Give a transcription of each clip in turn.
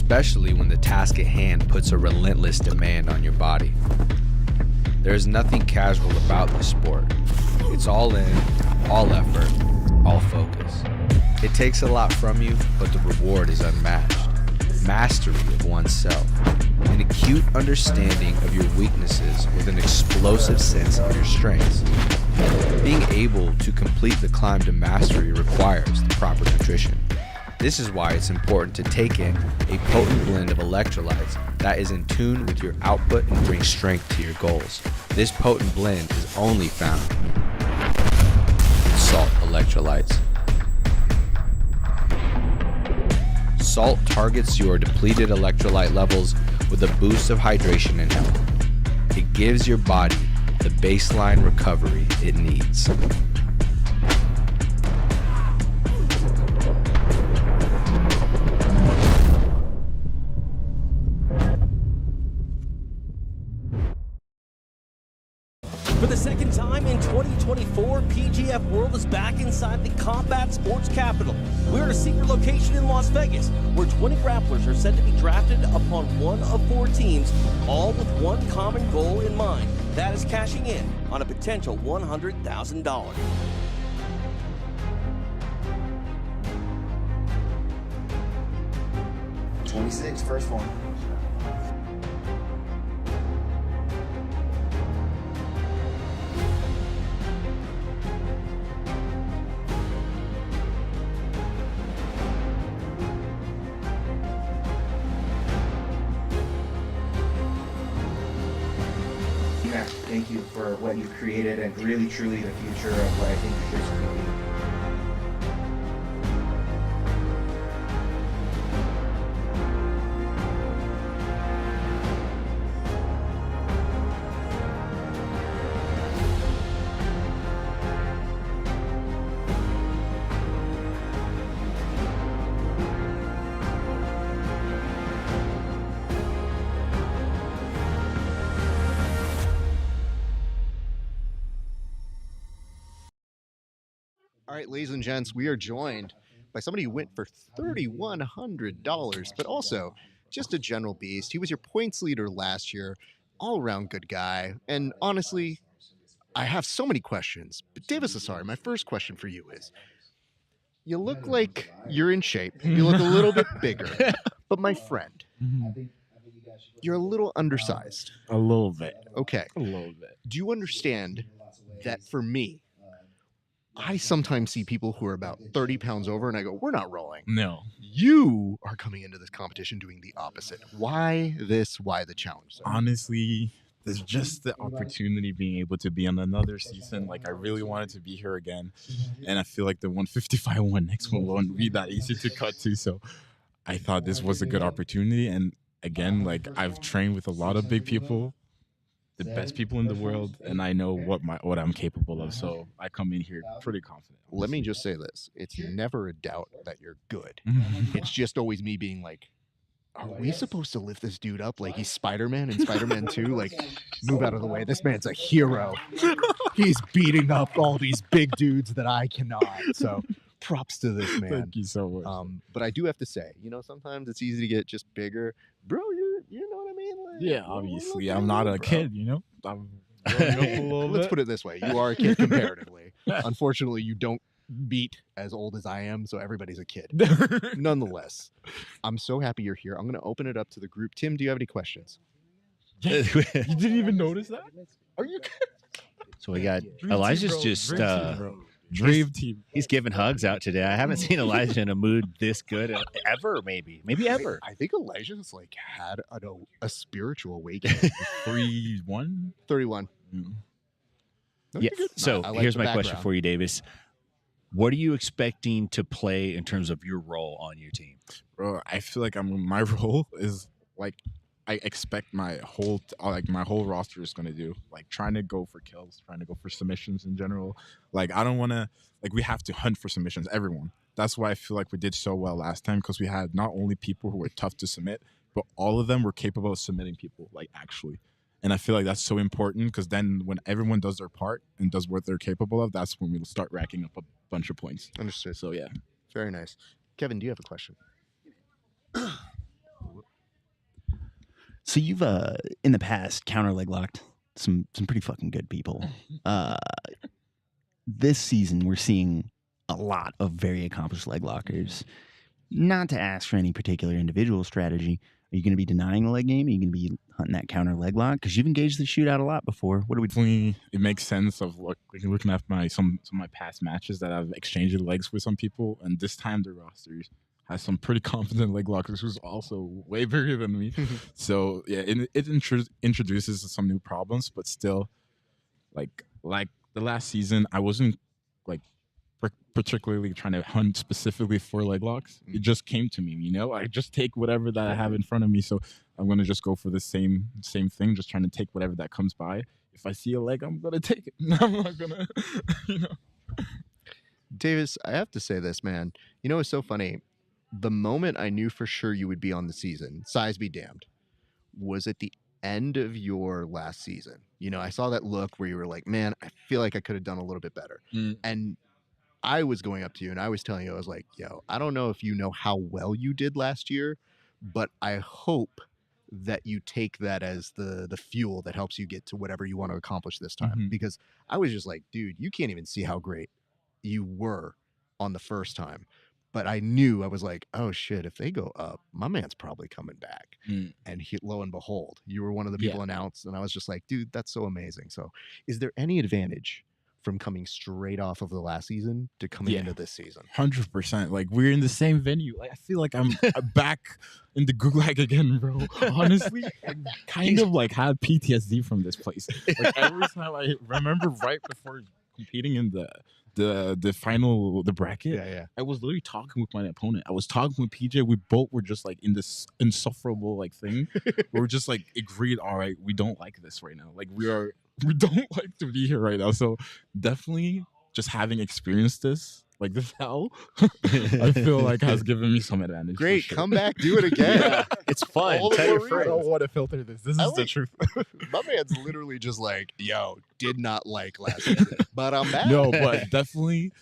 especially when the task at hand puts a relentless demand on your body. There is nothing casual about this sport. It's all in, all effort, all focus. It takes a lot from you, but the reward is unmatched. Mastery of oneself, an acute understanding of your weaknesses with an explosive sense of your strengths. Being able to complete the climb to mastery requires the proper nutrition. This is why it's important to take in a potent blend of electrolytes that is in tune with your output and brings strength to your goals. This potent blend is only found in salt electrolytes. Salt targets your depleted electrolyte levels with a boost of hydration and health. It gives your body the baseline recovery it needs. For the second time in 2024, PGF World is back inside the combat sports capital. We're at a secret location in Las Vegas, where 20 grapplers are said to be drafted upon one of 4 teams, all with one common goal in mind. That is cashing in on a potential $100,000. 26, first one. Thank you for what you've created and really, truly the future of what I think the show's going to be. All right, ladies and gents, we are joined by somebody who went for $3,100, but also just a general beast. He was your points leader last year, all-around good guy. And honestly, I have so many questions. But Davis Asari, my first question for you is, you look like you're in shape. You look a little bit bigger. But my friend, you're a little undersized. A little bit. Okay. A little bit. Do you understand that for me, I sometimes see people who are about 30 pounds over and I go, we're not rolling. No. You are coming into this competition doing the opposite. Why this? Why the challenge? Sir? Honestly, there's just the opportunity being able to be on another season. Like, I really wanted to be here again. And I feel like the 155 one next one won't be that easy to cut to. So I thought this was a good opportunity. And again, like, I've trained with a lot of big people, the best people in the world, and I know what I'm capable of. So I come in here pretty confident. Let me just say this. It's never a doubt that you're good. It's just always me being like, are we supposed to lift this dude up like he's Spider-Man in Spider-Man 2? Like, move out of the way. This man's a hero. He's beating up all these big dudes that I cannot. So props to this man. Thank you so much. But I do have to say, sometimes it's easy to get just bigger. Bro, you know what I mean? Like, Yeah, obviously. I'm not a kid, I'm growing up a little Let's bit. put it this way. You are a kid comparatively. Unfortunately, you don't beat as old as I am, so everybody's a kid. Nonetheless, I'm so happy you're here. I'm going to open it up to the group. Tim, do you have any questions? You didn't even notice that? Are you So we got Dream Elijah's team, bro. just Dream team, bro. Dream team. he's giving hugs out today. I haven't seen Elijah in a mood this good ever, maybe ever. I think Elijah's like had a spiritual awakening. 3-1. 31. Mm. Yeah. So I like here's the my question background. for you, Davis. What are you expecting to play in terms of your role on your team? Bro, I feel like my role is like I expect my whole roster is gonna do, like trying to go for kills, trying to go for submissions in general. Like I don't want to, like we have to hunt for submissions, everyone. That's why I feel like we did so well last time, because we had not only people who were tough to submit, but all of them were capable of submitting people, like actually. And I feel like that's so important, because then when everyone does their part and does what they're capable of, that's when we'll start racking up a bunch of points. Understood. So yeah. Very nice. Kevin, do you have a question? So you've in the past counter leg locked some pretty fucking good people. This season we're seeing a lot of very accomplished leg lockers. Not to ask for any particular individual strategy. Are you going to be denying the leg game? Are you going to be hunting that counter leg lock? Because you've engaged the shootout a lot before. What do we? Definitely, it makes sense of looking at some of my past matches that I've exchanged legs with some people, and this time the roster has some pretty confident leg lockers who's also way bigger than me. So yeah, it introduces some new problems, but still, like the last season, I wasn't like particularly trying to hunt specifically for leg locks. It just came to me, you know. I just take whatever that I have in front of me, so I'm gonna just go for the same thing, just trying to take whatever that comes by. If I see a leg, I'm gonna take it. I'm not gonna, you know. Davis, I have to say this, man. You know, it's so funny. The moment I knew for sure you would be on the season, size be damned, was at the end of your last season. You know, I saw that look where you were like, man, I feel like I could have done a little bit better. And I was going up to you and I was telling you, I was like, yo, I don't know if you know how well you did last year, but I hope that you take that as the fuel that helps you get to whatever you want to accomplish this time. Because I was just like, dude, you can't even see how great you were on the first time. But I knew, I was like, oh shit, if they go up, my man's probably coming back. And lo and behold, you were one of the people announced. And I was just like, dude, that's so amazing. So is there any advantage from coming straight off of the last season to coming into this season? 100%. Like, we're in the same venue. Like, I feel like I'm back in the gulag again, bro. Honestly, I kind of like have PTSD from this place. Like, every time I remember right before competing in the bracket, I was literally talking with my opponent. I was talking with PJ. We both were just like in this insufferable like thing. We were just like agreed, all right, we don't like this right now. Like, we don't like to be here right now. So definitely just having experienced this, like this hell, I feel like has given me some advantage. Great, sure. come back, do it again. It's fun. All the Tell more your reason. I friends. don't want to filter this. This is the truth. My man's literally just like, yo, did not like last season, but I'm back. No, but definitely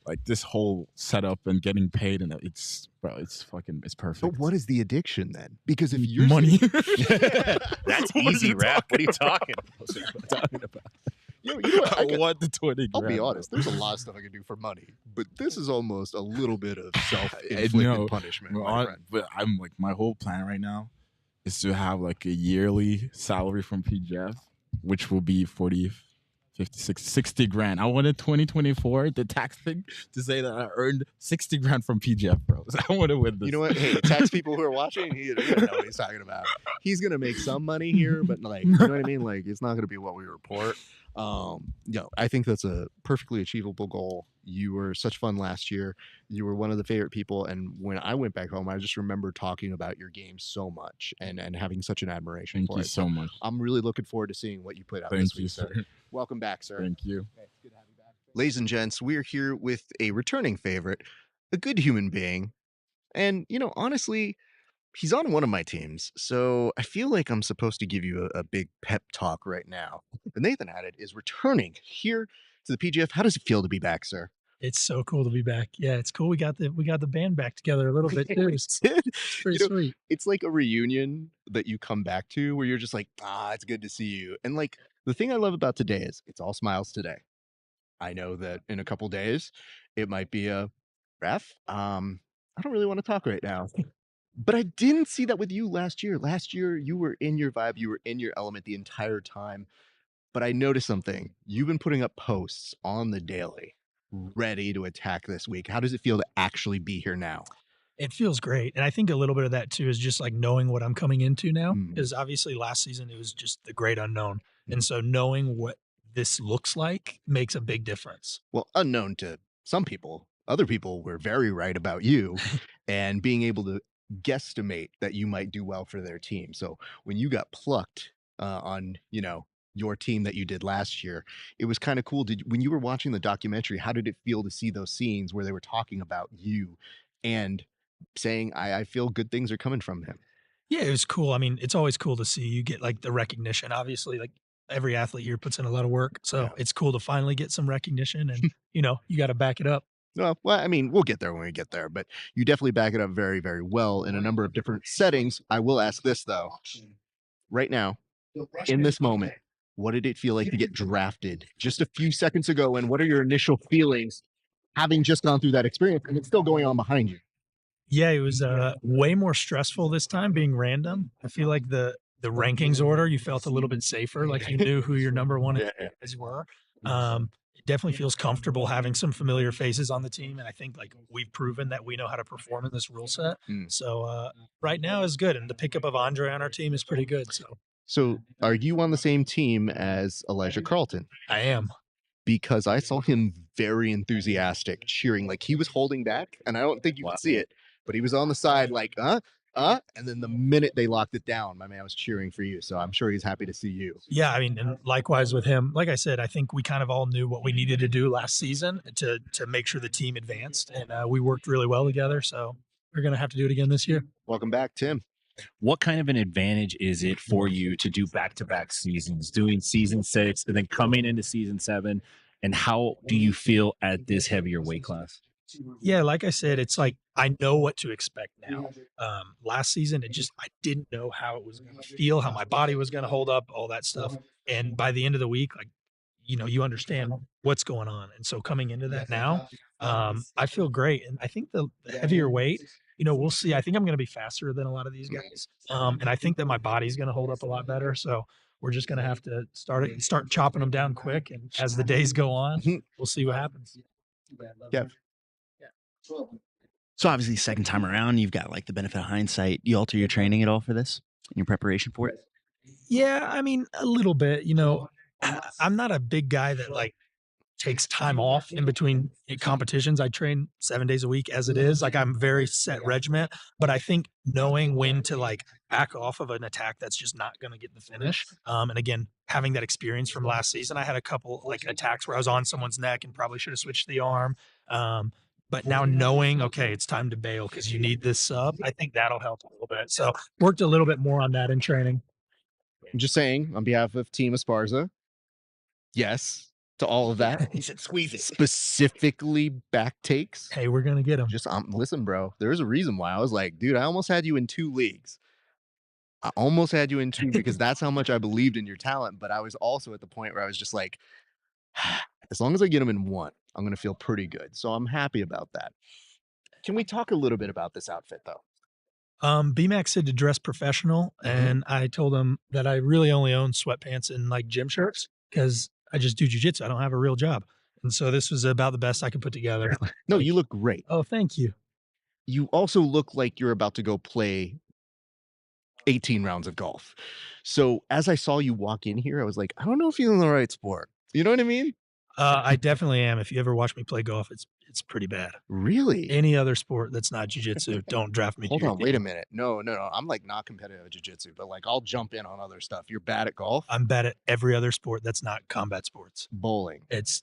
like this whole setup and getting paid, and it's perfect. But what is the addiction then? Because if you're money? That's What are easy, you rap. What are you talking talking about? you know what, I want the 20 I'll be grand, honest, bro. there's a lot of stuff I can do for money, but this is almost a little bit of know. self-inflicted punishment, my friend. But I'm like, my whole plan right now is to have like a yearly salary from PGF, which will be 40, 50, 60 grand. I wanted 2024, the tax thing, to say that I earned 60 grand from PGF, bro. So I want to win this. You know what? Hey, tax people who are watching, he don't know what he's talking about. He's gonna make some money here, but like, you know what I mean? Like, it's not gonna be what we report. I think that's a perfectly achievable goal. You were such fun last year. You were one of the favorite people, and when I went back home, I just remember talking about your game so much and having such an admiration Thank for you it. so much. I'm really looking forward to seeing what you put out Thank this you, week, sir. sir. Welcome back, sir. Thank you. Okay, it's good to have you back. Ladies and gents, we're here with a returning favorite, a good human being, and you know, honestly, he's on one of my teams, so I feel like I'm supposed to give you a big pep talk right now. But Nathan Added is returning here to the PGF. How does it feel to be back, sir? It's so cool to be back. Yeah, it's cool. We got the band back together a little bit too. It's pretty You know, sweet. it's like a reunion that you come back to where you're just like, it's good to see you. And like, the thing I love about today is it's all smiles today. I know that in a couple days it might be a ref. I don't really want to talk right now. But I didn't see that with you last year. Last year, you were in your vibe, you were in your element the entire time. But I noticed something. You've been putting up posts on the daily, ready to attack this week. How does it feel to actually be here now? It feels great. And I think a little bit of that too is just like knowing what I'm coming into now. Mm. Because obviously last season it was just the great unknown. And so knowing what this looks like makes a big difference. Well, unknown to some people, other people were very right about you and being able to guesstimate that you might do well for their team. So when you got plucked on, you know, your team that you did last year, it was kind of cool. When you were watching the documentary, how did it feel to see those scenes where they were talking about you and saying, I feel good things are coming from him? Yeah, it was cool. I mean, it's always cool to see you get like the recognition. Obviously, like every athlete here puts in a lot of work. So it's cool to finally get some recognition and, you know, you got to back it up. Well, I mean, we'll get there when we get there, but you definitely back it up very, very well in a number of different settings. I will ask this, though. right now, in this moment, what did it feel like to get drafted just a few seconds ago? And what are your initial feelings having just gone through that experience and it's still going on behind you? Yeah, it was way more stressful this time being random. I feel like the rankings order, you felt a little bit safer, like you knew who your number one guys were. It definitely feels comfortable having some familiar faces on the team, and I think like we've proven that we know how to perform in this rule set. So right now is good, and the pickup of Andre on our team is pretty good. So, are you on the same team as Elijah Carlton? I am. Because I saw him very enthusiastic, cheering, like he was holding back, and I don't think you could see it, but he was on the side, like, and then the minute they locked it down, my man was cheering for you. So I'm sure he's happy to see you. Yeah, I mean, and likewise with him. Like I said, I think we kind of all knew what we needed to do last season to make sure the team advanced, and we worked really well together. So we're gonna have to do it again this year. Welcome back, Tim. What kind of an advantage is it for you to do back-to-back seasons, doing season 6 and then coming into season 7? And how do you feel at this heavier weight class? Yeah, like I said, it's like I know what to expect now. Last season, I didn't know how it was going to feel, how my body was going to hold up, all that stuff. And by the end of the week, like you understand what's going on. And so coming into that now, I feel great. And I think the heavier weight, we'll see. I think I'm going to be faster than a lot of these guys. And I think that my body's going to hold up a lot better. So we're just going to have to start chopping them down quick. And as the days go on, we'll see what happens. Yeah. So obviously, second time around, you've got like the benefit of hindsight. You alter your training at all for this? In your preparation for it? Yeah, I mean, a little bit. I'm not a big guy that like takes time off in between competitions. I train 7 days a week as it is. Like I'm very set regiment, but I think knowing when to like back off of an attack that's just not going to get the finish. And again, having that experience from last season, I had a couple like attacks where I was on someone's neck and probably should have switched the arm. But now knowing, okay, it's time to bail because you need this sub, I think that'll help a little bit. So worked a little bit more on that in training. I'm just saying, on behalf of Team Esparza, yes to all of that. He said, squeeze it. Specifically back takes. Hey, we're going to get them. Just listen, bro. There's a reason why I was like, dude, I almost had you in 2 leagues. I almost had you in 2 because that's how much I believed in your talent. But I was also at the point where I was just like, as long as I get him in 1, I'm going to feel pretty good. So I'm happy about that. Can we talk a little bit about this outfit, though? BMAX said to dress professional, and I told him that I really only own sweatpants and like gym shirts because I just do jujitsu. I don't have a real job. And so this was about the best I could put together. No, you look great. Oh, thank you. You also look like you're about to go play 18 rounds of golf. So as I saw you walk in here, I was like, I don't know if you're in the right sport. You know what I mean? I definitely am. If you ever watch me play golf, it's pretty bad. Really? Any other sport that's not jujitsu, don't draft me. Hold on, wait a minute. No. I'm like not competitive at jiu-jitsu, but like I'll jump in on other stuff. You're bad at golf? I'm bad at every other sport that's not combat sports. Bowling. It's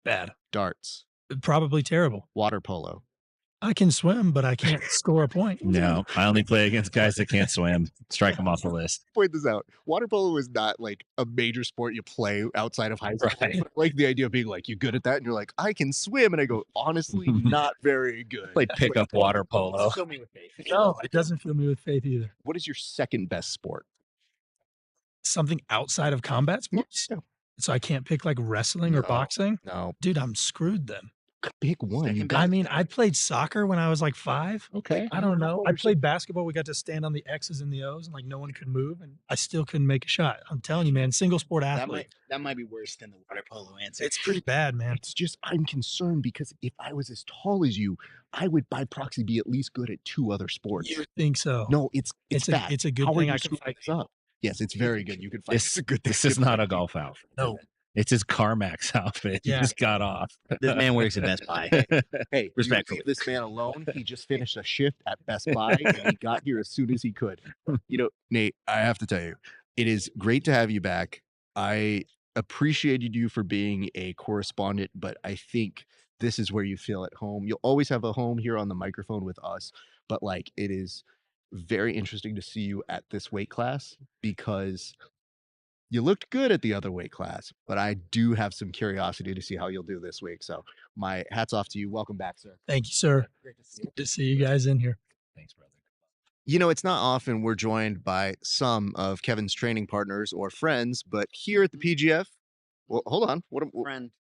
bad. Darts. Probably terrible. Water polo. I can swim, but I can't score a point. No, I only play against guys that can't swim. Strike them off the list. Point this out. Water polo is not like a major sport you play outside of high school. Right. Like the idea of being like, you good at that? And you're like, I can swim. And I go, honestly, not very good. Play pickup water polo. Fill me with faith. No, it doesn't fill me with faith either. What is your second best sport? Something outside of combat sports? Yeah. So I can't pick like wrestling or boxing? No. Dude, I'm screwed then. Pick one. I mean, I played soccer when I was like 5. Okay. I don't know. I played basketball. We got to stand on the X's and the O's and like no one could move and I still couldn't make a shot. I'm telling you, man, single sport athlete. That might be worse than the water polo answer. It's pretty bad, man. It's just, I'm concerned because if I was as tall as you, I would by proxy be at least good at 2 other sports. You think so? No, it's bad. It's a good How thing are I you can fight. this up? Yes, it's very good. You can fight. This is not a golf outfit. No. It's his CarMax outfit. Yeah. He just got off. This man works at Best Buy. Hey, Respectfully. leave this man alone. He just finished a shift at Best Buy and he got here as soon as he could. Nate, I have to tell you, it is great to have you back. I appreciated you for being a correspondent, but I think this is where you feel at home. You'll always have a home here on the microphone with us, but like it is very interesting to see you at this weight class because you looked good at the other weight class, but I do have some curiosity to see how you'll do this week. So my hat's off to you. Welcome back, sir. Thank you, sir. Great to see you. Good to see you guys in here. Thanks, brother. You know, it's not often we're joined by some of Kevin's training partners or friends, but here at the PGF, well, hold on. Friend.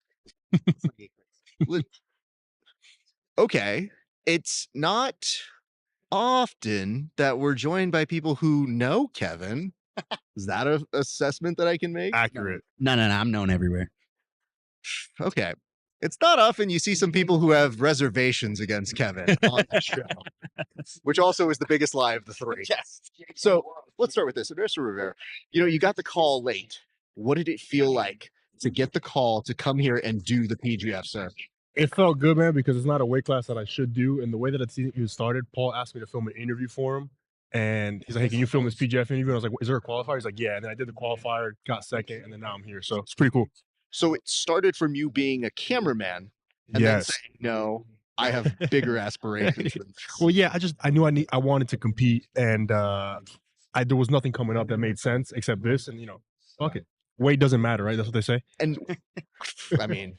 Okay, it's not often that we're joined by people who know Kevin. Is that a assessment that I can make? Accurate. No, I'm known everywhere. Okay. It's not often you see some people who have reservations against Kevin on the show, which also is the biggest lie of the three. Yes. So let's start with this. Mr. Rivera, you got the call late. What did it feel like to get the call to come here and do the PGF, sir? It felt good, man, because it's not a weight class that I should do. And the way that the season started, Paul asked me to film an interview for him. And he's like, hey, can you film this PGF interview? And I was like, is there a qualifier? He's like, yeah. And then I did the qualifier, got second, and then now I'm here. So it's pretty cool. So it started from you being a cameraman and then saying, no, I have bigger aspirations than this. Well, yeah, I knew I wanted to compete, and there was nothing coming up that made sense except this, and fuck it. Weight doesn't matter, right? That's what they say. And I mean,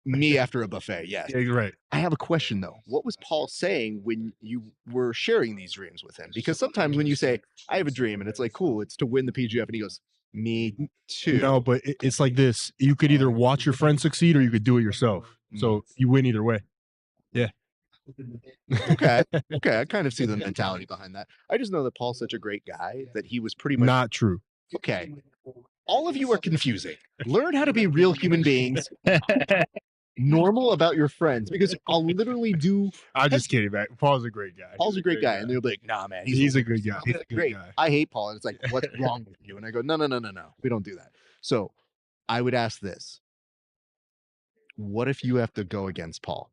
me after a buffet, yes. Yeah, you're right. I have a question though. What was Paul saying when you were sharing these dreams with him? Because sometimes when you say, I have a dream, and it's like, cool, it's to win the PGF, and he goes, me too. No, but it's like this. You could either watch your friend succeed or you could do it yourself. So you win either way. Yeah. Okay. I kind of see the mentality behind that. I just know that Paul's such a great guy that he was pretty much not true. Okay. All of you are confusing. Learn how to be real human beings. Normal about your friends, because I'll literally do. I'm just kidding, man. Paul's a great guy. Paul's a great guy, and they'll be like, "Nah, man, he's a good guy. He's great. I hate Paul," and it's like, "What's wrong with you?" And I go, "No, we don't do that." So, I would ask this: what if you have to go against Paul?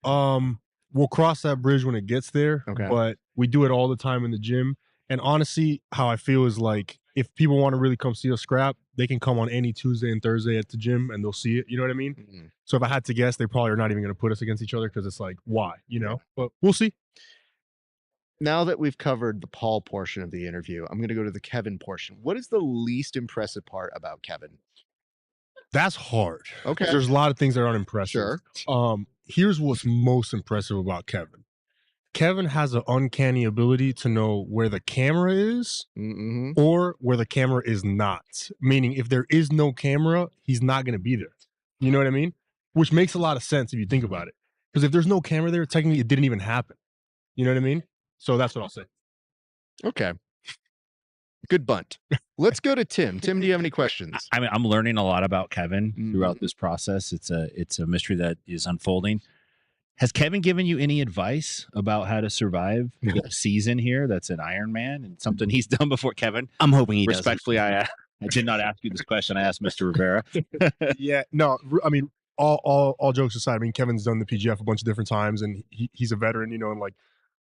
We'll cross that bridge when it gets there. Okay. But we do it all the time in the gym. And honestly, how I feel is like, if people want to really come see us scrap, they can come on any Tuesday and Thursday at the gym and they'll see it. You know what I mean? Mm-hmm. So if I had to guess, they probably are not even going to put us against each other because it's like, why? But we'll see. Now that we've covered the Paul portion of the interview, I'm going to go to the Kevin portion. What is the least impressive part about Kevin? That's hard. Okay. There's a lot of things that aren't impressive. Sure. Here's what's most impressive about Kevin. Kevin has an uncanny ability to know where the camera is or where the camera is not. Meaning, if there is no camera, he's not going to be there. You know what I mean? Which makes a lot of sense if you think about it. Because if there's no camera there, technically it didn't even happen. You know what I mean? So that's what I'll say. Okay. Good bunt. Let's go to Tim. Tim, do you have any questions? I mean, I'm learning a lot about Kevin throughout this process. It's a mystery that is unfolding. Has Kevin given you any advice about how to survive the season here? That's an Ironman and something he's done before. Kevin, I'm hoping he respectfully, I did not ask you this question. I asked Mr. Rivera. Yeah, no, I mean, all jokes aside, I mean, Kevin's done the PGF a bunch of different times, and he's a veteran, and like,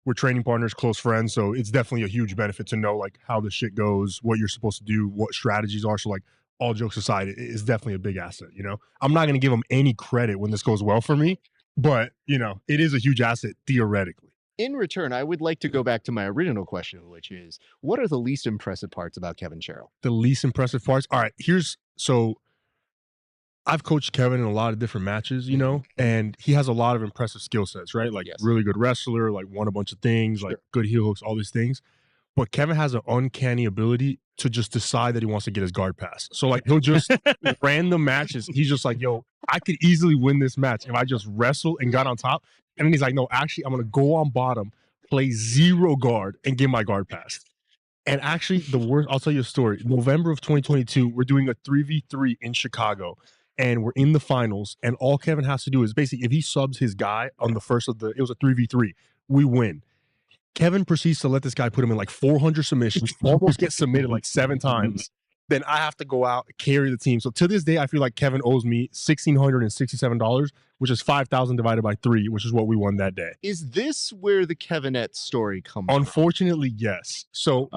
we're training partners, close friends, so it's definitely a huge benefit to know like how the shit goes, what you're supposed to do, what strategies are. So like, all jokes aside, it is definitely a big asset. I'm not going to give him any credit when this goes well for me, but it is a huge asset theoretically. In return, I would like to go back to my original question, which is, what are the least impressive parts about Kevin Sherrill? The least impressive parts? All right, so I've coached Kevin in a lot of different matches, and he has a lot of impressive skill sets, right? Like really good wrestler, like won a bunch of things, like good heel hooks, all these things. But Kevin has an uncanny ability to just decide that he wants to get his guard pass. So like, he'll just random matches. He's just like, yo, I could easily win this match if I just wrestled and got on top. And then he's like, no, actually, I'm going to go on bottom, play 0 guard, and get my guard pass. And actually, the worst, I'll tell you a story. November of 2022, we're doing a 3v3 in Chicago. And we're in the finals, and all Kevin has to do is basically, if he subs his guy on the first of it was a 3v3, we win. Kevin proceeds to let this guy put him in like 400 submissions, almost get submitted like 7 times. Then I have to go out and carry the team. So to this day, I feel like Kevin owes me $1,667, which is 5,000 divided by 3, which is what we won that day. Is this where the Kevinette story comes from? Unfortunately, yes. So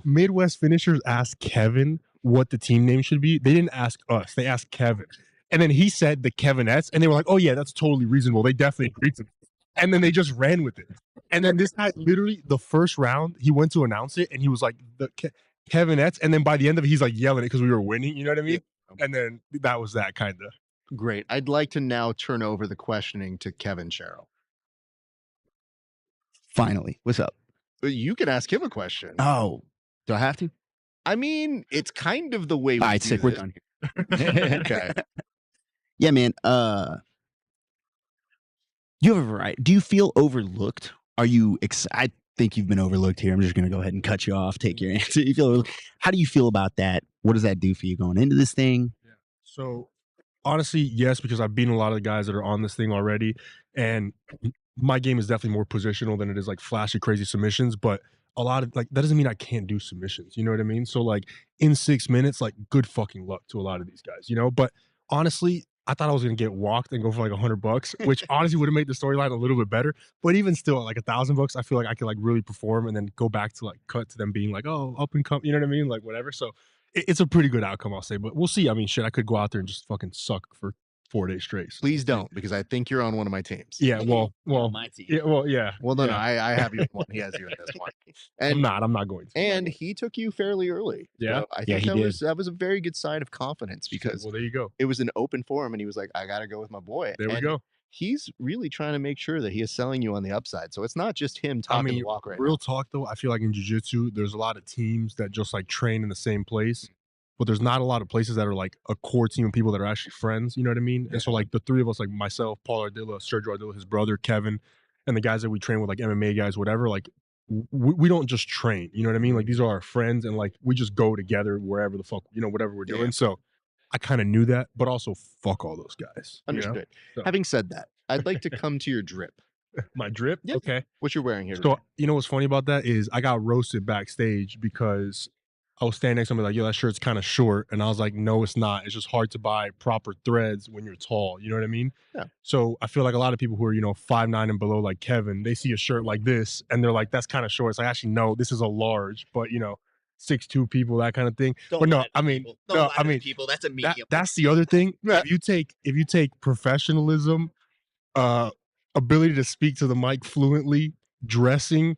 Midwest Finishers asked Kevin what the team name should be. They didn't ask us. They asked Kevin. And then he said the Kevinettes, and they were like, oh yeah, that's totally reasonable. They definitely agreed to it. And then they just ran with it. And then this guy, literally the first round, he went to announce it, and he was like, the Kevinettes. And then by the end of it, he's like yelling it because we were winning. You know what I mean? Yeah. And then that was that kind of. Great. I'd like to now turn over the questioning to Kevin Sherrill. Finally, what's up? You can ask him a question. Oh, do I have to? I mean, it's kind of the way we All right, do sick. We're this. done here. Okay. Yeah, man. You have a variety. Do you feel overlooked? Are you I think you've been overlooked here. I'm just going to go ahead and cut you off. Take your answer. You feel overlooked. How do you feel about that? What does that do for you going into this thing? So honestly, yes, because I've beaten a lot of the guys that are on this thing already, and my game is definitely more positional than it is like flashy, crazy submissions. But a lot of like that doesn't mean I can't do submissions. You know what I mean? So like in 6 minutes, like good fucking luck to a lot of these guys. You know, but honestly, I thought I was gonna get walked and go for like $100, which honestly would have made the storyline a little bit better. But even still, like $1,000, I feel like I could like really perform and then go back to like cut to them being like, oh, up and come, you know what I mean? Like whatever. So it's a pretty good outcome, I'll say. But we'll see. I mean, shit, I could go out there and just fucking suck for 4 days straight. So, Please don't, because I think you're on one of my teams. yeah, well, My team. yeah, well, yeah. Well, no, yeah. I have you in one. He has you in this one. And I'm not going to. and he took you fairly early. Yeah? So I Yeah, think he that was a very good sign of confidence, because Well, there you go. it was an open forum and he was like, I gotta go with my boy. There we And go. He's really trying to make sure that he is selling you on the upside. So it's not just him talking the walk right real now. talk though, I feel like in jiu-jitsu, there's a lot of teams that just like train in the same place, but there's not a lot of places that are like a core team of people that are actually friends. You know what I mean? And so like the three of us, like myself, Paul Ardilla, Sergio Ardilla, his brother Kevin, and the guys that we train with, like MMA guys, whatever. Like we don't just train. You know what I mean? Like these are our friends, and like we just go together wherever the fuck, you know, whatever we're doing. Yeah. So I kind of knew that, but also fuck all those guys. you know? Understood. So- Having said that, I'd like to come to your drip. My drip. Yep. Okay. What you're wearing here So today. you know what's funny about that is I got roasted backstage because I was standing next to somebody like, yo, that shirt's kind of short. And I was like, no, it's not. It's just hard to buy proper threads when you're tall. You know what I mean? Yeah. So I feel like a lot of people who are, 5'9" and below, like Kevin, they see a shirt like this and they're like, that's kind of short. It's like, actually, no, this is a large, but 6'2" people, that kind of thing. But no, I mean, people. That's a medium. that's the other thing. If you take professionalism, ability to speak to the mic fluently, dressing,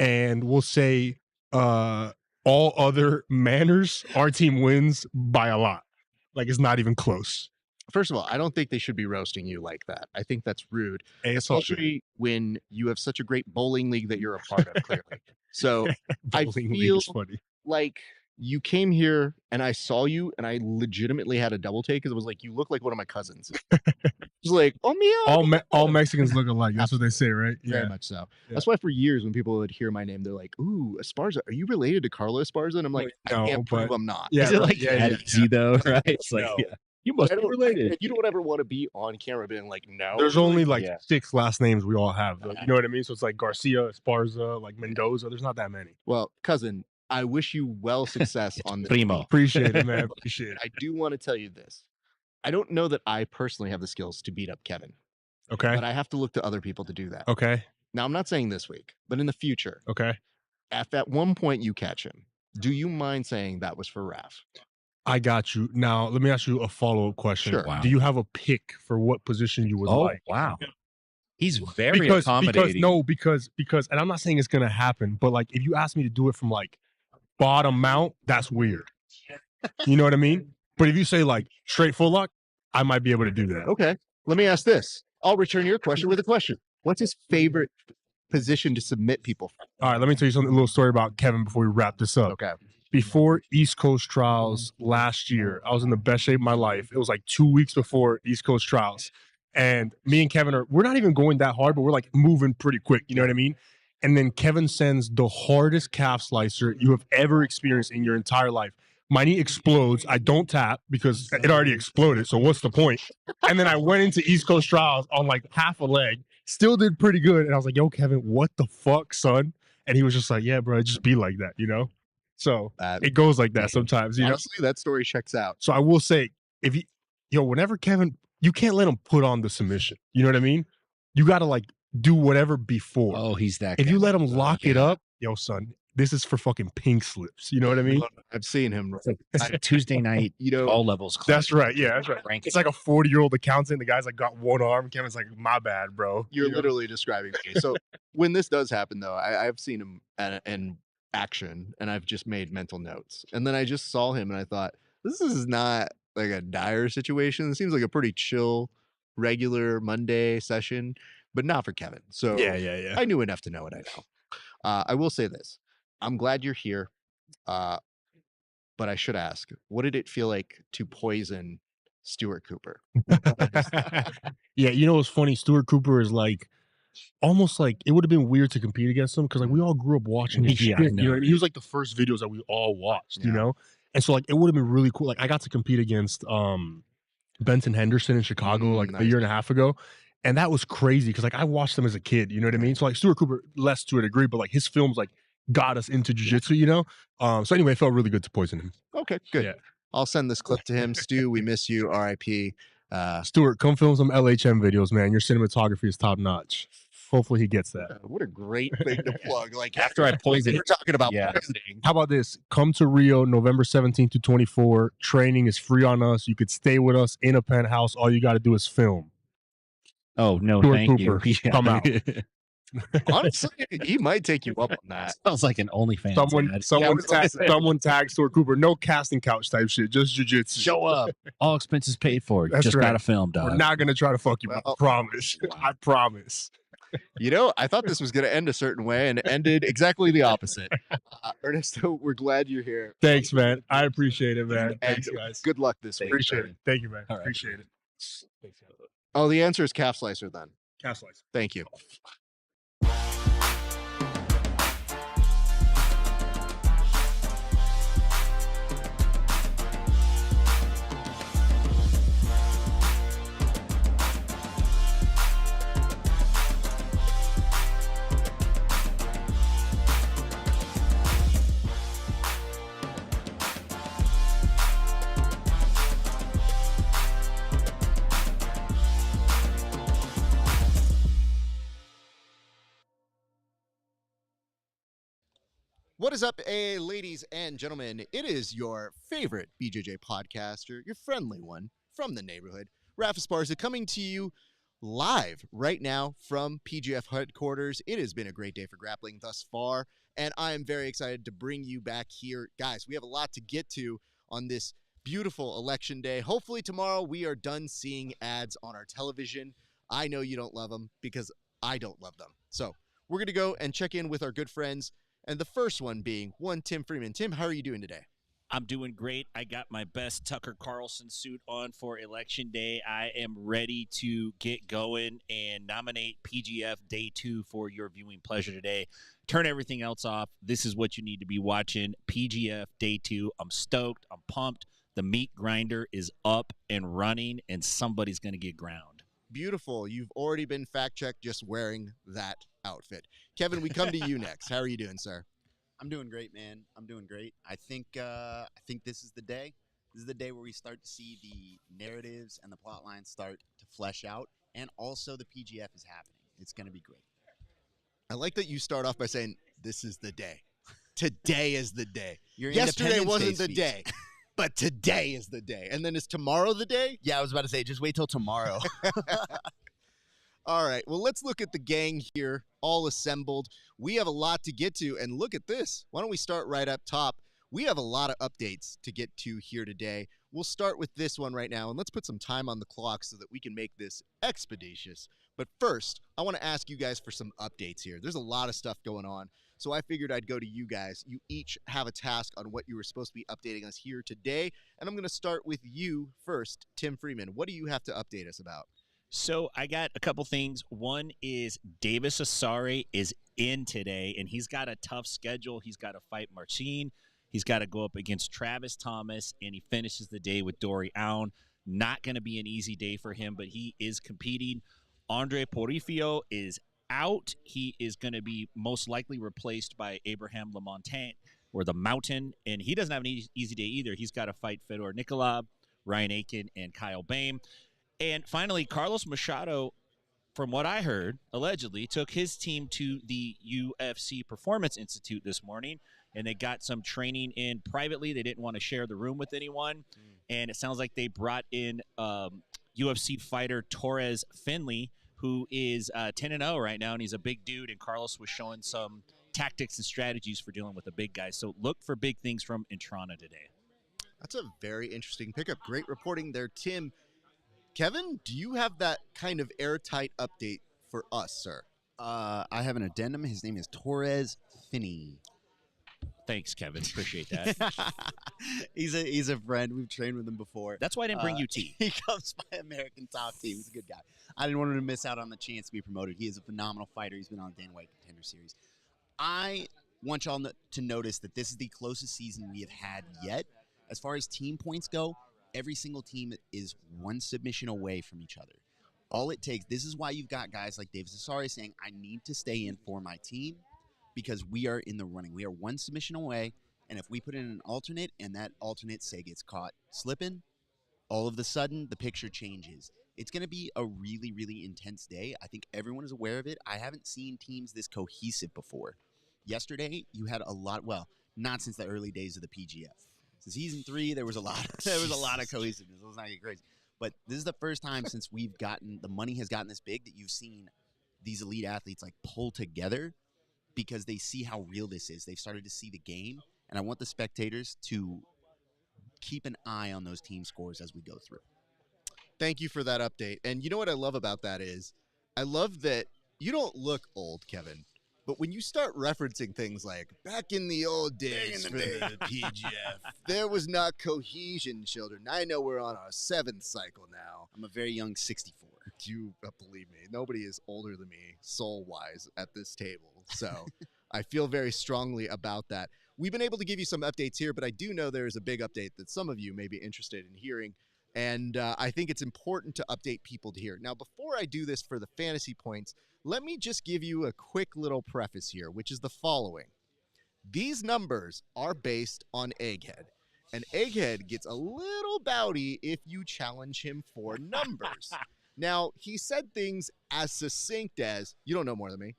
and we'll say all other manners, our team wins by a lot. Like it's not even close. First of all, I don't think they should be roasting you like that. I think that's rude, Hey, it's all good. especially when you have such a great bowling league that you're a part of, clearly. So I Bowling league feel is funny. like you came here and I saw you and I legitimately had a double take because it was like, you look like one of my cousins. It was like, oh, Mia. All Mexicans look alike. That's what they say, right? Very much so. That's why for years when people would hear my name, they're like, ooh, Esparza, are you related to Carlos Esparza? And I'm like, No, I can't prove but- I'm not. Yeah, Is it right. like Yeah, that easy though? Right? It's like, No. yeah, you must I be don't- related. You don't ever want to be on camera being like, no. There's only like Yeah. 6 last names we all have. Though. You know what I mean? So it's like Garcia, Esparza, like Mendoza. There's not that many. Well, cousin, I wish you well success on this. Primo. Appreciate it, man. Appreciate it. I do want to tell you this. I don't know that I personally have the skills to beat up Kevin, Okay. but I have to look to other people to do that. Okay. Now, I'm not saying this week, but in the future, Okay. if at one point you catch him, do you mind saying that was for Raf? I got you. Now, let me ask you a follow-up question. Sure. Wow. Do you have a pick for what position you would Oh like? wow, he's very Because accommodating. and I'm not saying it's gonna happen, but like if you ask me to do it from like bottom mount, that's weird. You know what I mean? But if you say like straight full lock, I might be able to do that. Okay. Let me ask this. I'll return your question with a question. What's his favorite position to submit people from? All right, let me tell you something, a little story about Kevin before we wrap this up. Okay. Before East Coast Trials last year, I was in the best shape of my life. It was like 2 weeks before East Coast Trials. And me and Kevin we're not even going that hard, but we're like moving pretty quick. You know what I mean? And then Kevin sends the hardest calf slicer you have ever experienced in your entire life. My knee explodes. I don't tap because it already exploded. So what's the point? And then I went into East Coast Trials on like half a leg, still did pretty good. And I was like, yo, Kevin, what the fuck, son? And he was just like, yeah, bro, it just be like that, So it goes like that sometimes, Honestly, that story checks out. So I will say, if whenever Kevin, you can't let him put on the submission. You know what I mean? You got to like do whatever before. Oh, he's that. If guy. you let him lock it up, yo, son, this is for fucking pink slips. You know what I mean? I've seen him. It's like Tuesday night, all levels. Club. That's right. Yeah, that's right. Ranking. It's like a 40-year-old accountant. The guy's like got one arm. Kevin's like, my bad, bro. You're literally describing me. So when this does happen, though, I've seen him in action, and I've just made mental notes. And then I just saw him, and I thought, this is not like a dire situation. It seems like a pretty chill, regular Monday session. but not for Kevin. So Yeah. I knew enough to know what I know. I will say this. I'm glad you're here. But I should ask, what did it feel like to poison Stuart Cooper? Yeah, you know what's funny? Stuart Cooper is like almost like it would have been weird to compete against him because like we all grew up watching his Yeah, shit. I You know what I know. mean? He was like the first videos that we all watched, you Yeah. know? And so like it would have been really cool. Like I got to compete against Benson Henderson in Chicago like a Nice. year and a half ago. And that was crazy because like I watched them as a kid, you know what I mean? So like Stuart Cooper, less to a degree, but like his films like got us into jiu-jitsu, you know? So anyway, it felt really good to poison him. Okay, good. Yeah. I'll send this clip to him. Stu, we miss you. R.I.P. Stuart, come film some LHM videos, man. Your cinematography is top notch. Hopefully he gets that. What a great thing to plug. Like After I poisoned we're talking about Yeah. poisoning. How about this? Come to Rio, November 17th to 24. Training is free on us. You could stay with us in a penthouse. All you got to do is film. Oh no, Stuart thank Cooper, you. Yeah. come out. Honestly, he might take you up on that. Sounds like an OnlyFans ad. Someone tag Stuart Cooper. No casting couch type shit. Just jiu-jitsu. Show up. All expenses paid for. That's Just right. gotta film, dog. We're not gonna try to fuck you. I Well, promise. I promise. You know, I thought this was going to end a certain way, and it ended exactly the opposite. Ernesto, we're glad you're here. Thanks, man. I appreciate it, man. And Thanks, guys. good luck this week. Appreciate it. Thank you, man. All right. Appreciate it. Thanks, guys. Oh, the answer is calf slicer then. Calf slice. Thank you. What is up, ladies and gentlemen? It is your favorite BJJ podcaster, your friendly one from the neighborhood, Rafa Esparza, coming to you live right now from PGF headquarters. It has been a great day for grappling thus far, and I am very excited to bring you back here. Guys, we have a lot to get to on this beautiful election day. Hopefully tomorrow we are done seeing ads on our television. I know you don't love them because I don't love them. So we're going to go and check in with our good friends. And the first one being one Tim Freeman. Tim, how are you doing today? I'm doing great. I got my best Tucker Carlson suit on for Election Day. I am ready to get going and nominate PGF Day 2 for your viewing pleasure today. Turn everything else off. This is what you need to be watching. PGF Day 2. I'm stoked. I'm pumped. The meat grinder is up and running, and somebody's going to get ground. Beautiful. You've already been fact-checked just wearing that outfit. Kevin, we come to you next. How are you doing, sir? I'm doing great, man. I'm doing great. I think this is the day. This is the day where we start to see the narratives and the plot lines start to flesh out, and also the PGF is happening. It's going to be great. I like that you start off by saying, this is the day. Today is the day. Your Yesterday Independence wasn't Day the speech. day, but today is the day. And then is tomorrow the day? Yeah, I was about to say, just wait till tomorrow. All right, well, let's look at the gang here, all assembled. We have a lot to get to, and look at this. Why don't we start right up top? We have a lot of updates to get to here today. We'll start with this one right now, and let's put some time on the clock so that we can make this expeditious. But first, I want to ask you guys for some updates here. There's a lot of stuff going on, so I figured I'd go to you guys. You each have a task on what you were supposed to be updating us here today, and I'm going to start with you first, Tim Freeman. What do you have to update us about? So I got a couple things. One is Davis Asari is in today, and he's got a tough schedule. He's got to fight Marcin. He's got to go up against Travis Thomas, and he finishes the day with Dory Aoun. Not going to be an easy day for him, but he is competing. Andre Porifio is out. He is going to be most likely replaced by Abraham Lamontagne or the Mountain, and he doesn't have an easy day either. He's got to fight Fedor Nikolov, Ryan Aiken, and Kyle Bain. And finally, Carlos Machado, from what I heard, allegedly took his team to the UFC Performance Institute this morning, and they got some training in privately. They didn't want to share the room with anyone, and it sounds like they brought in UFC fighter Torres Finley, who is 10-0 right now, and he's a big dude, and Carlos was showing some tactics and strategies for dealing with a big guy. So look for big things from Intrana today. That's a very interesting pickup. Great reporting there, Tim. Kevin, do you have that kind of airtight update for us, sir? I have an addendum. His name is Torres Finney. Thanks, Kevin. Appreciate that. He's a friend. We've trained with him before. That's why I didn't bring you tea. He comes by American Top Team. He's a good guy. I didn't want him to miss out on the chance to be promoted. He is a phenomenal fighter. He's been on the Dana White Contender Series. I want y'all to notice that this is the closest season we have had yet. As far as team points go, every single team is one submission away from each other. All it takes, this is why you've got guys like Davis Asari saying, I need to stay in for my team because we are in the running. We are one submission away, and if we put in an alternate and that alternate, say, gets caught slipping, all of a sudden the picture changes. It's going to be a really, really intense day. I think everyone is aware of it. I haven't seen teams this cohesive before. Yesterday, you had a lot, well, not since the early days of the PGF. So season 3, there was a lot of cohesiveness. Let's not get crazy. But this is the first time since the money has gotten this big that you've seen these elite athletes like pull together because they see how real this is. They've started to see the game, and I want the spectators to keep an eye on those team scores as we go through. Thank you for that update. And you know what I love about that is I love that you don't look old, Kevin. But when you start referencing things like, back in the old days for the PGF, there was not cohesion, children. I know we're on our 7th cycle now. I'm a very young 64. You believe me, nobody is older than me, soul-wise, at this table. So I feel very strongly about that. We've been able to give you some updates here, but I do know there is a big update that some of you may be interested in hearing. And I think it's important to update people to hear. Now, before I do this for the fantasy points, let me just give you a quick little preface here, which is the following. These numbers are based on Egghead. And Egghead gets a little bowdy if you challenge him for numbers. Now, he said things as succinct as, you don't know more than me.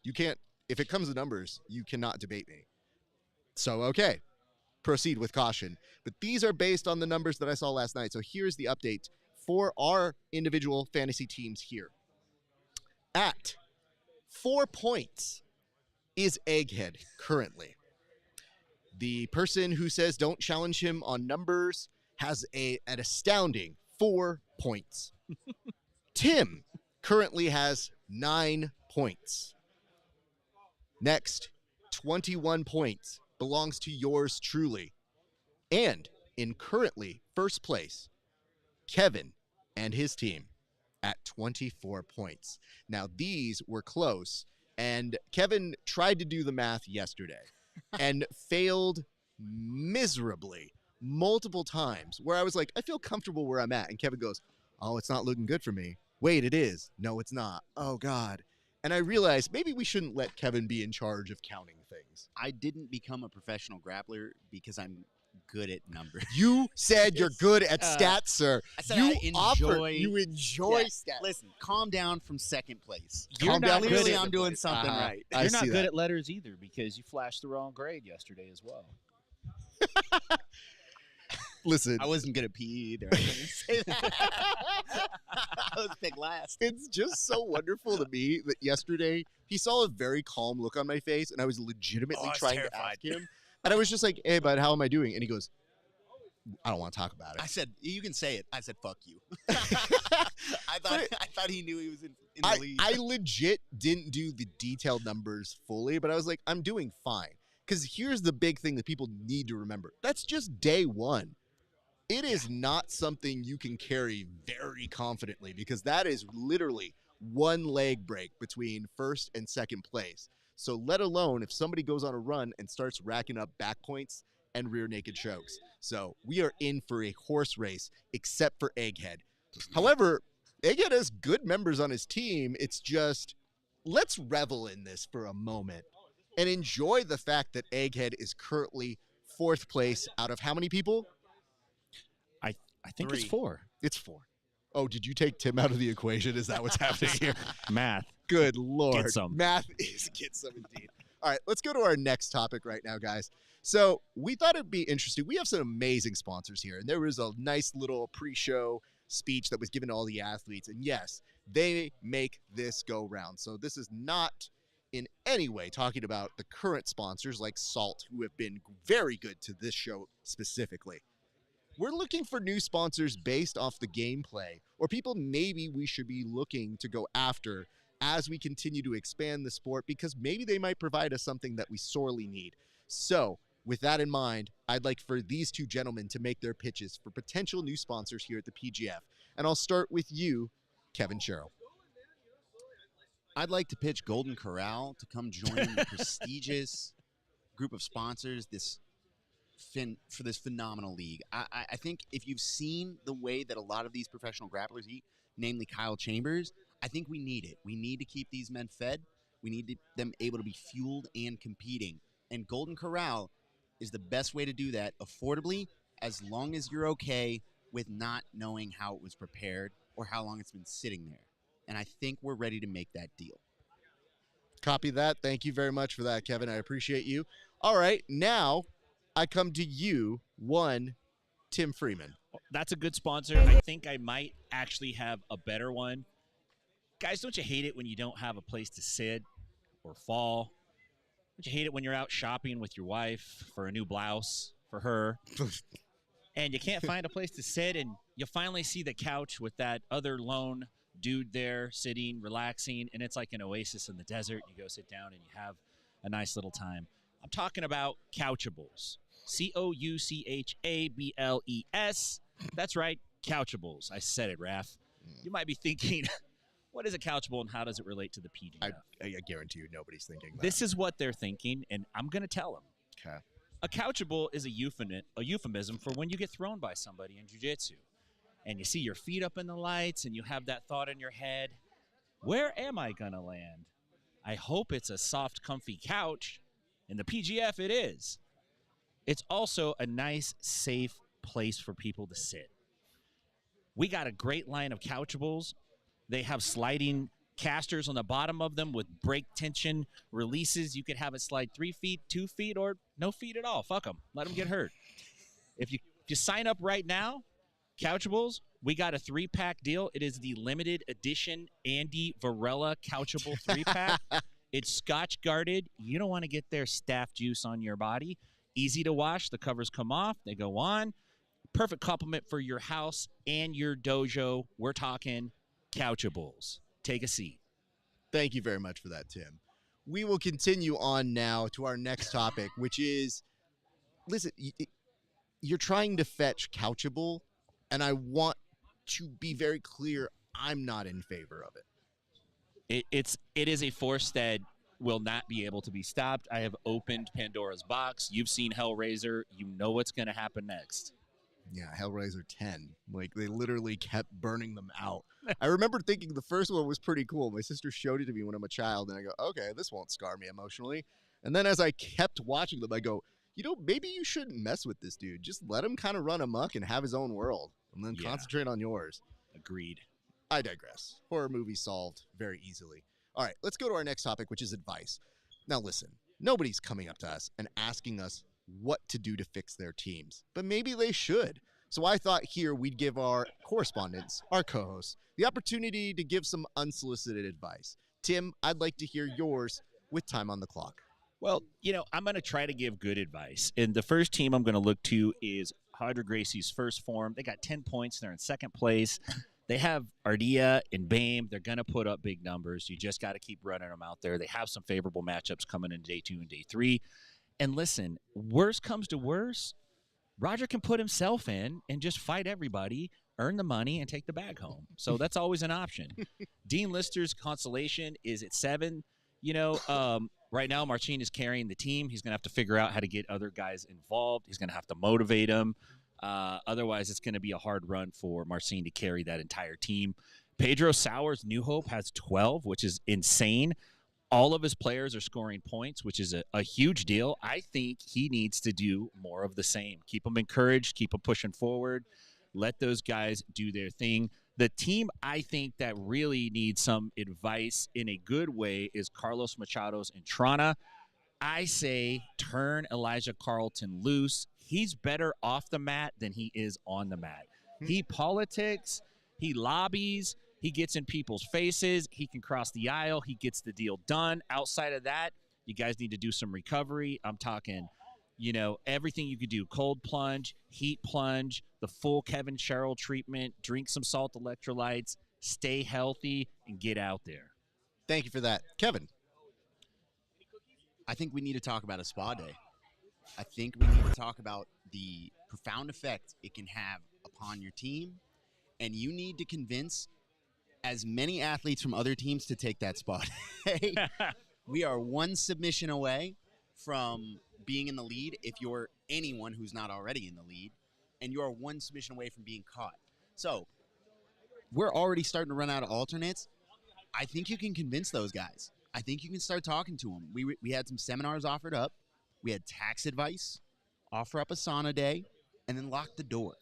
You can't, if it comes to numbers, you cannot debate me. So, okay. Proceed with caution. But these are based on the numbers that I saw last night. So here's the update for our individual fantasy teams here. At 4 points is Egghead currently. The person who says don't challenge him on numbers has an astounding 4 points. Tim currently has 9 points. Next, 21 points belongs to yours truly. And in currently first place, Kevin and his team at 24 points. Now, these were close, and Kevin tried to do the math yesterday and failed miserably multiple times, where I was like, I feel comfortable where I'm at. And Kevin goes, oh, it's not looking good for me. Wait, it is. No, it's not. Oh, God. And I realized maybe we shouldn't let Kevin be in charge of counting things. I didn't become a professional grappler because I'm good at numbers. You said you're good at stats, sir. I said you you enjoy stats. stats. Listen, calm down from second place. You're not Clearly, good at I'm doing something right. You're not good at letters either because you flashed the wrong grade yesterday as well. Listen, I wasn't good at PE either. I didn't say that. I was picked last. It's just so wonderful to me that yesterday he saw a very calm look on my face, and I was legitimately trying to ask him. And I was just like, hey, bud, how am I doing? And he goes, I don't want to talk about it. I said, you can say it. I said, fuck you. I thought he knew he was in the lead. I legit didn't do the detailed numbers fully, but I was like, I'm doing fine. Because here's the big thing that people need to remember. That's just day one. It is not something you can carry very confidently because that is literally one leg break between first and second place. So let alone if somebody goes on a run and starts racking up back points and rear naked chokes. So we are in for a horse race except for Egghead. However, Egghead has good members on his team. It's just, let's revel in this for a moment and enjoy the fact that Egghead is currently 4th place out of how many people? I think 3. it's 4. It's 4. Oh, did you take Tim out of the equation? Is that what's happening here? Math. Good Lord. Get some. Math is get some indeed. All right, let's go to our next topic right now, guys. So we thought it'd be interesting. We have some amazing sponsors here, and there was a nice little pre-show speech that was given to all the athletes. And yes, they make this go round. So this is not in any way talking about the current sponsors like Salt, who have been very good to this show specifically. We're looking for new sponsors based off the gameplay or people maybe we should be looking to go after as we continue to expand the sport, because maybe they might provide us something that we sorely need. So with that in mind, I'd like for these two gentlemen to make their pitches for potential new sponsors here at the PGF. And I'll start with you, Kevin Sherrill. I'd like to pitch Golden Corral to come join the prestigious group of sponsors for this phenomenal league. I think if you've seen the way that a lot of these professional grapplers eat, namely Kyle Chambers, I think we need it. We need to keep these men fed. We need them able to be fueled and competing. And Golden Corral is the best way to do that affordably, as long as you're okay with not knowing how it was prepared or how long it's been sitting there. And I think we're ready to make that deal. Copy that. Thank you very much for that, Kevin. I appreciate you. All right, now I come to you, Tim Freeman. That's a good sponsor. I think I might actually have a better one. Guys, don't you hate it when you don't have a place to sit or fall? Don't you hate it when you're out shopping with your wife for a new blouse for her and you can't find a place to sit, and you finally see the couch with that other lone dude there sitting, relaxing, and it's like an oasis in the desert. You go sit down and you have a nice little time. I'm talking about Couchables. Couchables. That's right, Couchables. I said it, Raph. You might be thinking, what is a Couchable and how does it relate to the PGF? I guarantee you nobody's thinking that. This is what they're thinking, and I'm going to tell them. Okay. A Couchable is a euphemism for when you get thrown by somebody in jiu-jitsu. And you see your feet up in the lights, and you have that thought in your head, where am I going to land? I hope it's a soft, comfy couch. In the PGF, it is. It's also a nice, safe place for people to sit. We got a great line of Couchables. They have sliding casters on the bottom of them with break tension releases. You could have it slide 3 feet, 2 feet, or no feet at all. Fuck them. Let them get hurt. If you sign up right now, Couchables, we got a 3-pack deal. It is the limited edition Andy Varela Couchable 3-pack. It's scotch guarded. You don't want to get their staph juice on your body. Easy to wash. The covers come off. They go on. Perfect complement for your house and your dojo. We're talking Couchables. Take a seat. Thank you very much for that, Tim. We will continue on now to our next topic, which is, listen, you're trying to fetch Couchable, and I want to be very clear, I'm not in favor of it. It is a force that will not be able to be stopped. I have opened Pandora's box. You've seen Hellraiser. You know what's going to happen next. Yeah, Hellraiser 10. Like, they literally kept burning them out. I remember thinking the first one was pretty cool. My sister showed it to me when I'm a child, and I go, okay, this won't scar me emotionally. And then as I kept watching them, I go, maybe you shouldn't mess with this dude. Just let him kind of run amok and have his own world, and then concentrate on yours. Agreed. I digress. Horror movie solved very easily. All right, let's go to our next topic, which is advice. Now, listen, nobody's coming up to us and asking us what to do to fix their teams, but maybe they should. So I thought here we'd give our correspondents, our co-hosts, the opportunity to give some unsolicited advice. Tim, I'd like to hear yours with time on the clock. Well, I'm going to try to give good advice. And the first team I'm going to look to is Hodger Gracie's first form. They got 10 points. They're in second place. They have Ardea and Bame. They're going to put up big numbers. You just got to keep running them out there. They have some favorable matchups coming in day 2 and day 3. And listen, worst comes to worst, Roger can put himself in and just fight everybody, earn the money, and take the bag home. So that's always an option. Dean Lister's consolation is at 7. Right now, Marcin is carrying the team. He's going to have to figure out how to get other guys involved. He's going to have to motivate them. Otherwise, it's going to be a hard run for Marcin to carry that entire team. Pedro Sauer's New Hope has 12, which is insane. All of his players are scoring points, which is a huge deal. I think he needs to do more of the same. Keep them encouraged. Keep them pushing forward. Let those guys do their thing. The team I think that really needs some advice in a good way is Carlos Machado's Entrana. I say turn Elijah Carlton loose. He's better off the mat than he is on the mat. He politics. He lobbies. He gets in people's faces. He can cross the aisle. He gets the deal done. Outside of that, you guys need to do some recovery. I'm talking, everything you could do. Cold plunge, heat plunge, the full Kevin Sherrill treatment, drink some salt electrolytes, stay healthy, and get out there. Thank you for that. Kevin. I think we need to talk about a spa day. I think we need to talk about the profound effect it can have upon your team, and you need to convince as many athletes from other teams to take that spa day. We are one submission away from being in the lead if you're anyone who's not already in the lead, and you are one submission away from being caught. So we're already starting to run out of alternates. I think you can convince those guys. I think you can start talking to them. We had some seminars offered up. We had tax advice, offer up a sauna day, and then lock the door.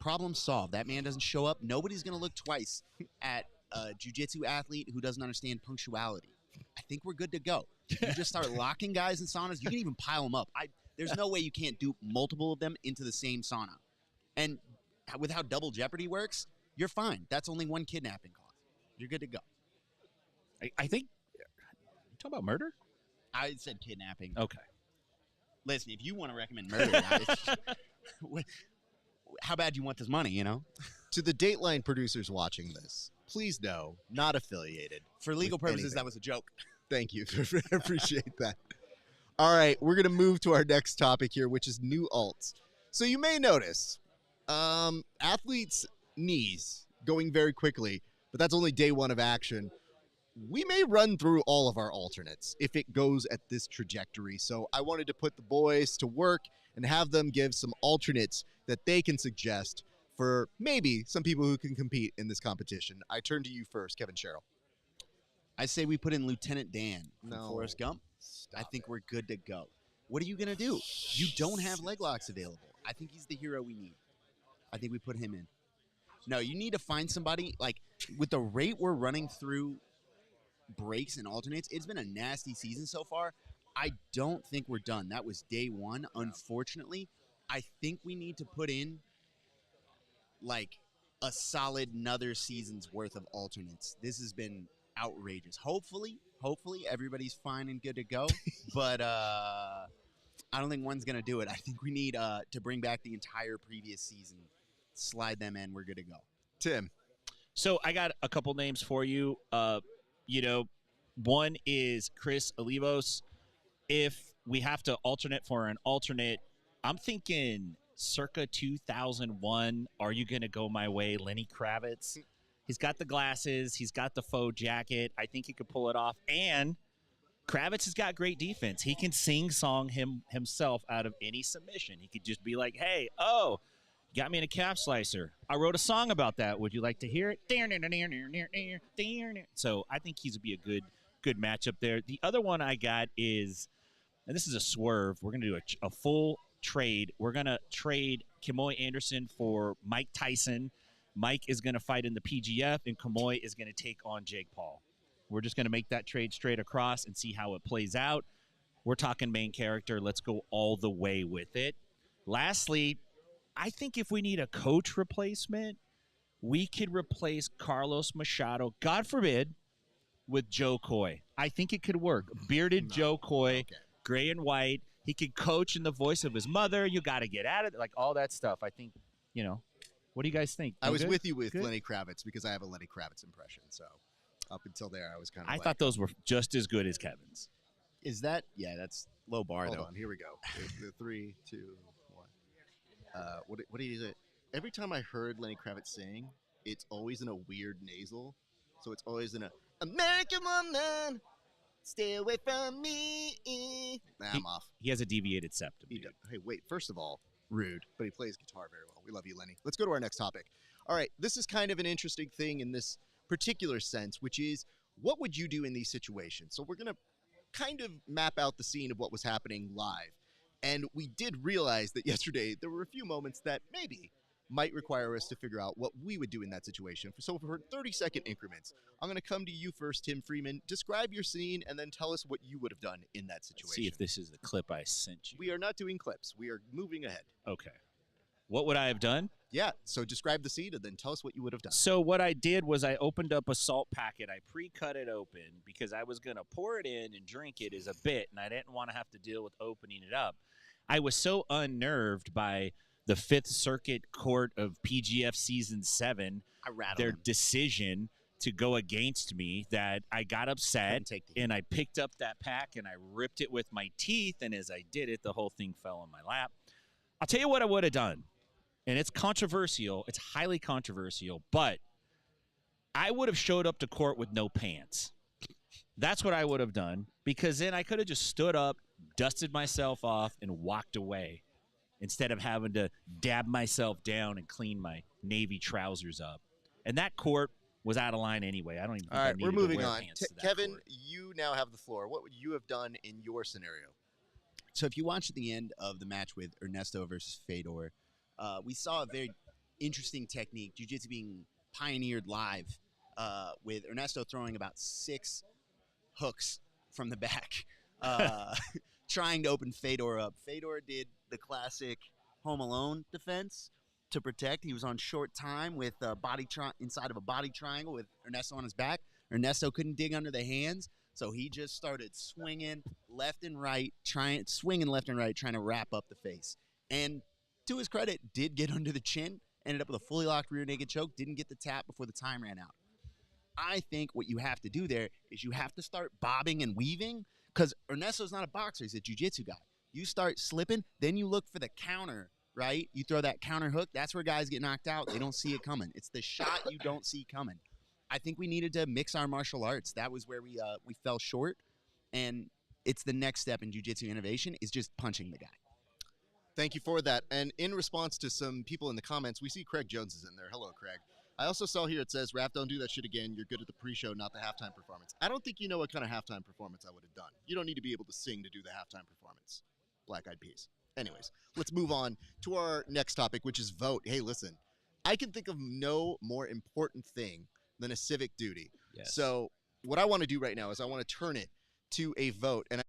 Problem solved. That man doesn't show up. Nobody's going to look twice at a jiu-jitsu athlete who doesn't understand punctuality. I think we're good to go. You just start locking guys in saunas. You can even pile them up. There's no way you can't do multiple of them into the same sauna. And with how double jeopardy works, you're fine. That's only one kidnapping cost. You're good to go. I think you talking about murder? I said kidnapping. Okay. Listen, if you want to recommend murder, how bad do you want this money, you know? To the Dateline producers watching this, please know, not affiliated. For legal with purposes, anything. that was a joke. Thank you. I appreciate that. All right, we're going to move to our next topic here, which is new alts. So you may notice athletes' knees going very quickly, but that's only day one of action. We may run through all of our alternates if it goes at this trajectory. So I wanted to put the boys to work and have them give some alternates that they can suggest for maybe some people who can compete in this competition. I turn to you first, Kevin Sherrill. I say we put in Lieutenant Dan from No. Forrest Gump. I think we're good to go. What are you going to do? You don't have leg locks available. I think he's the hero we need. I think we put him in. No, you need to find somebody, like, with the rate we're running through breaks and alternates, it's been a nasty season so far. I don't think we're done. That was day one, unfortunately. I think we need to put in, like, a solid another season's worth of alternates. This has been outrageous. Hopefully everybody's fine and good to go. But I don't think one's going to do it. I think we need to bring back the entire previous season. Slide them in. We're good to go. Tim. So I got a couple names for you. One is Chris Olivos. If we have to alternate for an alternate, I'm thinking circa 2001. Are you going to go my way, Lenny Kravitz? He's got the glasses. He's got the faux jacket. I think he could pull it off. And Kravitz has got great defense. He can sing-song himself out of any submission. He could just be like, hey, got me in a calf slicer. I wrote a song about that. Would you like to hear it? So I think he's be a good matchup there. The other one I got is, and this is a swerve. We're going to do a full trade. We're going to trade Kimoy Anderson for Mike Tyson. Mike is going to fight in the PGF, and Kimoy is going to take on Jake Paul. We're just going to make that trade straight across and see how it plays out. We're talking main character. Let's go all the way with it. Lastly, I think if we need a coach replacement, we could replace Carlos Machado, God forbid, with Joe Coy. I think it could work. Bearded Joe Coy, gray and white. He could coach in the voice of his mother. You got to get at it. Like all that stuff. I think, what do you guys think? I was good? with you with Good? Lenny Kravitz because I have a Lenny Kravitz impression. So up until there, I was kind of I thought those were just as good as Kevin's. Is that? Yeah, that's low bar, Hold though. on, here we go. The 3, 2, 1. What do you? Every time I heard Lenny Kravitz sing, it's always in a weird nasal. So it's always in a American woman, stay away from me. I'm off. He has a deviated septum. He does. Hey, wait. First of all, rude, but he plays guitar very well. We love you, Lenny. Let's go to our next topic. All right, this is kind of an interesting thing in this particular sense, which is what would you do in these situations? So we're going to kind of map out the scene of what was happening live. And we did realize that yesterday there were a few moments that maybe might require us to figure out what we would do in that situation. So for 30-second increments, I'm going to come to you first, Tim Freeman. Describe your scene and then tell us what you would have done in that situation. Let's see if this is the clip I sent you. We are not doing clips. We are moving ahead. Okay. What would I have done? Yeah, so describe the scene and then tell us what you would have done. So what I did was I opened up a salt packet. I pre-cut it open because I was going to pour it in and drink it as a bit, and I didn't want to have to deal with opening it up. I was so unnerved by the Fifth Circuit Court of PGF Season 7, their decision to go against me that I got upset and I picked up that pack and I ripped it with my teeth. And as I did it, the whole thing fell on my lap. I'll tell you what I would have done. And it's controversial. It's highly controversial, but I would have showed up to court with no pants. That's what I would have done, because then I could have just stood up, dusted myself off, and walked away instead of having to dab myself down and clean my navy trousers up. And that court was out of line anyway. I don't even think All I right, needed we're to moving wear on. pants to that Kevin, court. you now have the floor. What would you have done in your scenario? So if you watch at the end of the match with Ernesto versus Fedor, we saw a very interesting technique, jiu-jitsu being pioneered live, with Ernesto throwing about 6 hooks from the back, trying to open Fedor up. Fedor did the classic Home Alone defense to protect. He was on short time with a inside of a body triangle with Ernesto on his back. Ernesto couldn't dig under the hands, so he just started swinging left and right, trying to wrap up the face. And to his credit, did get under the chin, ended up with a fully locked rear naked choke, didn't get the tap before the time ran out. I think what you have to do there is you have to start bobbing and weaving, because Ernesto's not a boxer. He's a jiu-jitsu guy. You start slipping, then you look for the counter, right? You throw that counter hook. That's where guys get knocked out. They don't see it coming. It's the shot you don't see coming. I think we needed to mix our martial arts. That was where we fell short, and it's the next step in jiu-jitsu innovation is just punching the guy. Thank you for that. And in response to some people in the comments, we see Craig Jones is in there. Hello, Craig. I also saw here it says, Raph, don't do that shit again. You're good at the pre-show, not the halftime performance. I don't think you know what kind of halftime performance I would have done. You don't need to be able to sing to do the halftime performance. Black Eyed Peas. Anyways, let's move on to our next topic, which is vote. Hey, listen, I can think of no more important thing than a civic duty. Yes. So what I want to do right now is I want to turn it to a vote. And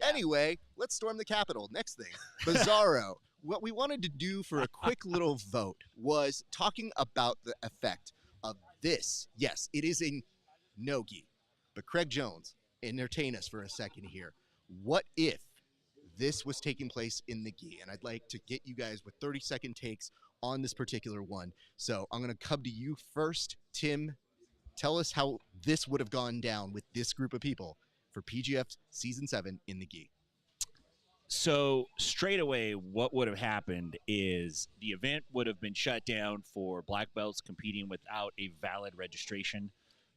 Anyway, let's storm the Capitol. Next thing, Bizarro. What we wanted to do for a quick little vote was talking about the effect of this. Yes, it is a no-gi. But Craig Jones, entertain us for a second here. What if this was taking place in the gi? And I'd like to get you guys with 30-second takes on this particular one. So I'm going to come to you first. Tim, tell us how this would have gone down with this group of people for PGF Season 7 in the gi. So straight away, what would have happened is the event would have been shut down for black belts competing without a valid registration.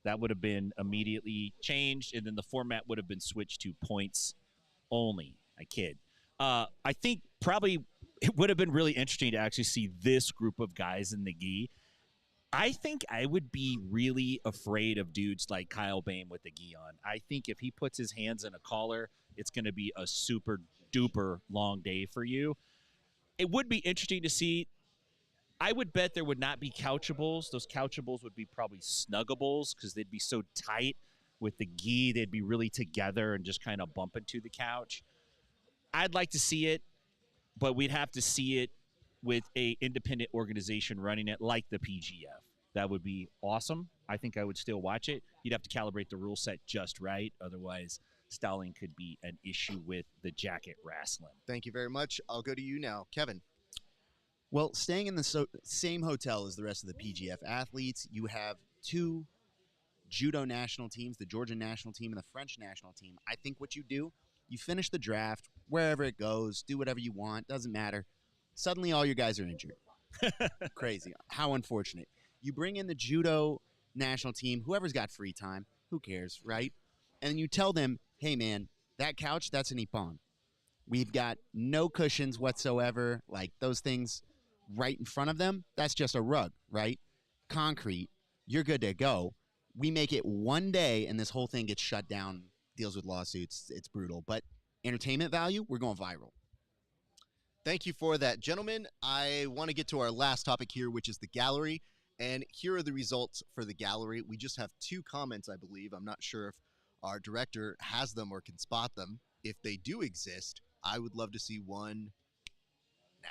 That would have been immediately changed, and then the format would have been switched to points only. I kid. I think probably it would have been really interesting to actually see this group of guys in the gi. I think I would be really afraid of dudes like Kyle Bain with the gi on. I think if he puts his hands in a collar, it's going to be a super duper long day for you. It would be interesting to see. I would bet there would not be couchables. Those couchables would be probably snuggables because they'd be so tight with the gi. They'd be really together and just kind of bump into the couch. I'd like to see it, but we'd have to see it with a independent organization running it like the PGF. That would be awesome. I think I would still watch it. You'd have to calibrate the rule set just right. Otherwise, styling could be an issue with the jacket wrestling. Thank you very much. I'll go to you now. Kevin. Well, staying in the same hotel as the rest of the PGF athletes, you have 2 judo national teams, the Georgian national team and the French national team. I think what you do, you finish the draft, wherever it goes, do whatever you want, doesn't matter. Suddenly all your guys are injured. Crazy. How unfortunate. You bring in the judo national team, whoever's got free time, who cares, right? And you tell them, hey, man, that couch, that's an ippon. We've got no cushions whatsoever. Like, those things, right in front of them, that's just a rug, right? Concrete, you're good to go. We make it one day and this whole thing gets shut down, deals with lawsuits. It's brutal. But entertainment value, we're going viral. Thank you for that, gentlemen. I want to get to our last topic here, which is the gallery. And here are the results for the gallery. We just have 2 comments, I believe. I'm not sure if our director has them or can spot them. If they do exist, I would love to see one now.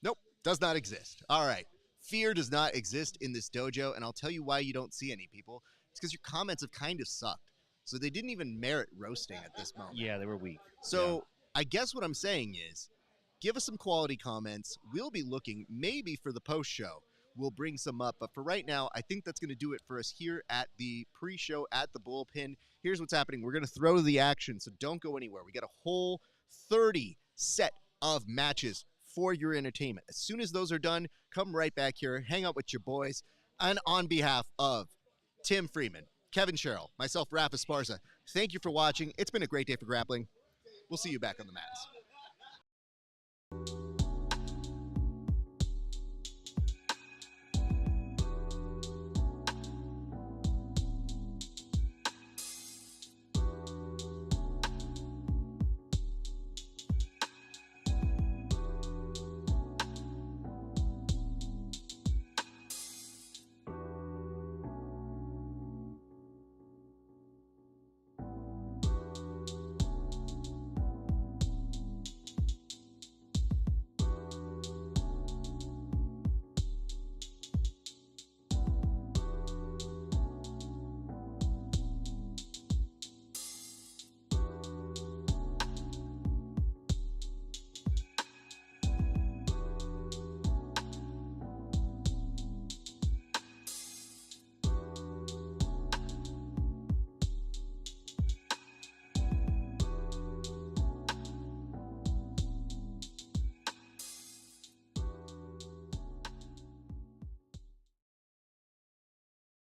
Nope, does not exist. All right. Fear does not exist in this dojo, and I'll tell you why you don't see any, people. It's because your comments have kind of sucked. So they didn't even merit roasting at this moment. Yeah, they were weak. So I guess what I'm saying is, give us some quality comments. We'll be looking maybe for the post show. We'll bring some up. But for right now, I think that's going to do it for us here at the pre-show at the Bullpen. Here's what's happening. We're going to throw the action, so don't go anywhere. We got a whole 30 set of matches for your entertainment. As soon as those are done, come right back here, hang out with your boys. And on behalf of Tim Freeman, Kevin Sherrill, myself, Raph Esparza, thank you for watching. It's been a great day for grappling. We'll see you back on the mats.